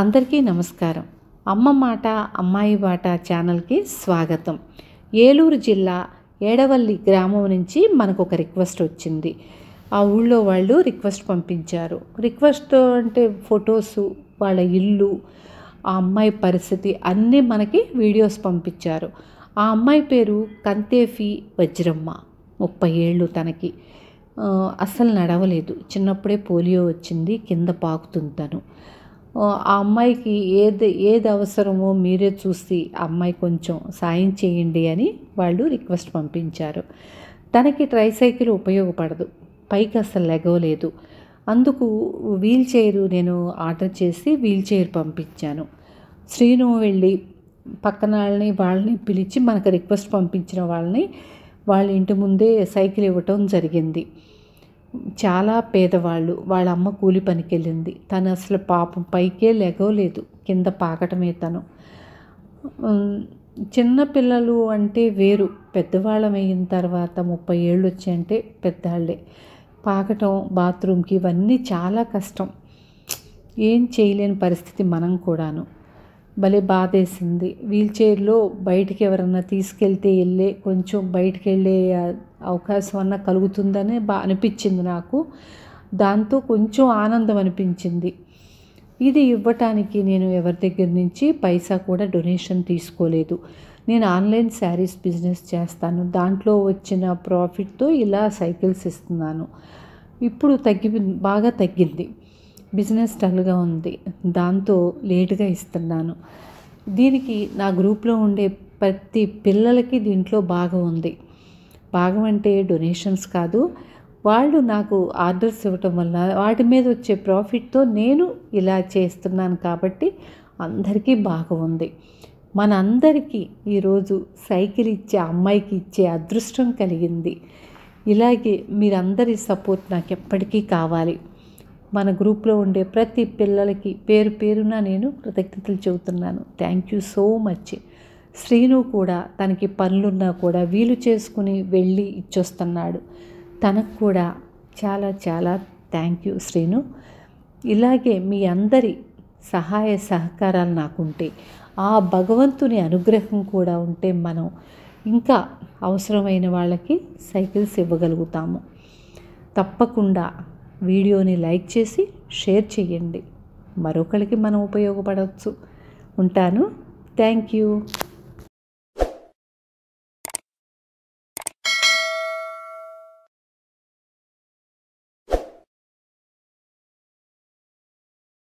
అందరికీ నమస్కారం. అమ్మ మాట అమ్మాయి బాట ఛానల్కి స్వాగతం. ఏలూరు జిల్లా ఏడవల్లి గ్రామం నుంచి మనకు ఒక రిక్వెస్ట్ వచ్చింది. ఆ ఊళ్ళో వాళ్ళు రిక్వెస్ట్ పంపించారు. రిక్వెస్ట్ అంటే ఫొటోసు, వాళ్ళ ఇల్లు, ఆ అమ్మాయి పరిస్థితి అన్నీ మనకి వీడియోస్ పంపించారు. ఆ అమ్మాయి పేరు కంతేఫీ వజ్రమ్మ. 30 ఏళ్ళు తనకి. అస్సలు నడవలేదు. చిన్నప్పుడే పోలియో వచ్చింది. కింద పాకుతుంది తను. ఆ అమ్మాయికి ఏది అవసరమో మీరే చూసి ఆ అమ్మాయి కొంచెం సాయం చేయండి అని వాళ్ళు రిక్వెస్ట్ పంపించారు. తనకి ట్రైసైకిల్ ఉపయోగపడదు, పైకి అసలు లెగవలేదు. అందుకు వీల్ చైర్ నేను ఆర్డర్ చేసి వీల్ చైర్ పంపించాను. శ్రీను వెళ్ళి పక్కన వాళ్ళని పిలిచి మనకు రిక్వెస్ట్ పంపించిన వాళ్ళ ఇంటి ముందే సైకిల్ ఇవ్వటం జరిగింది. చాలా పేదవాళ్ళు. వాళ్ళ అమ్మ కూలి పనికి వెళ్ళింది. తను అసలు పాపం పైకే లెగవలేదు, కింద పాకటమే తను. చిన్నపిల్లలు అంటే వేరు, పెద్దవాళ్ళం అయిన తర్వాత 30 ఏళ్ళు వచ్చాయంటే పెద్దవాళ్ళే. పాకటం, బాత్రూమ్కి ఇవన్నీ చాలా కష్టం. ఏం చేయలేని పరిస్థితి మనం కూడాను. భలే బాధేసింది. వీల్ చైర్లో బయటికి ఎవరన్నా తీసుకెళ్తే కొంచెం బయటికి వెళ్ళే అవకాశం అన్నా కలుగుతుందని అనిపించింది నాకు. దాంతో కొంచెం ఆనందం అనిపించింది. ఇది ఇవ్వటానికి నేను ఎవరి దగ్గర నుంచి పైసా కూడా డొనేషన్ తీసుకోలేదు. నేను ఆన్లైన్ శారీస్ బిజినెస్ చేస్తాను. దాంట్లో వచ్చిన ప్రాఫిట్తో ఇలా సైకిల్స్ ఇస్తున్నాను. ఇప్పుడు బాగా తగ్గింది. బిజినెస్ డల్గా ఉంది. దాంతో లేటుగా ఇస్తున్నాను. దీనికి నా గ్రూప్లో ఉండే ప్రతి పిల్లలకి దీంట్లో భాగం ఉంది. భాగం అంటే డొనేషన్స్ కాదు, వాళ్ళు నాకు ఆర్డర్స్ ఇవ్వటం వల్ల వాటి మీద వచ్చే ప్రాఫిట్తో నేను ఇలా చేస్తున్నాను కాబట్టి అందరికీ భాగం ఉంది. మనందరికీ ఈరోజు సైకిల్ ఇచ్చే అమ్మాయికి ఇచ్చే అదృష్టం కలిగింది. ఇలాగే మీరందరి సపోర్ట్ నాకు ఎప్పటికీ కావాలి. మన గ్రూప్లో ఉండే ప్రతి పిల్లలకి పేరు పేరున నేను కృతజ్ఞతలు చెబుతున్నాను. Thank you so much. Srinu కూడా తనకి పనులున్నా కూడా వీలు చేసుకుని వెళ్ళి ఇచ్చొస్తున్నాడు. తనకు కూడా చాలా చాలా థ్యాంక్ యూ శ్రీను. ఇలాగే మీ అందరి సహాయ సహకారాలు నాకుంటే, ఆ భగవంతుని అనుగ్రహం కూడా ఉంటే మనం ఇంకా అవసరమైన వాళ్ళకి సైకిల్స్ ఇవ్వగలుగుతాము. తప్పకుండా వీడియోని లైక్ చేసి షేర్ చేయండి. మరొకరికి మనం ఉపయోగపడవచ్చు. ఉంటాను. Thank you.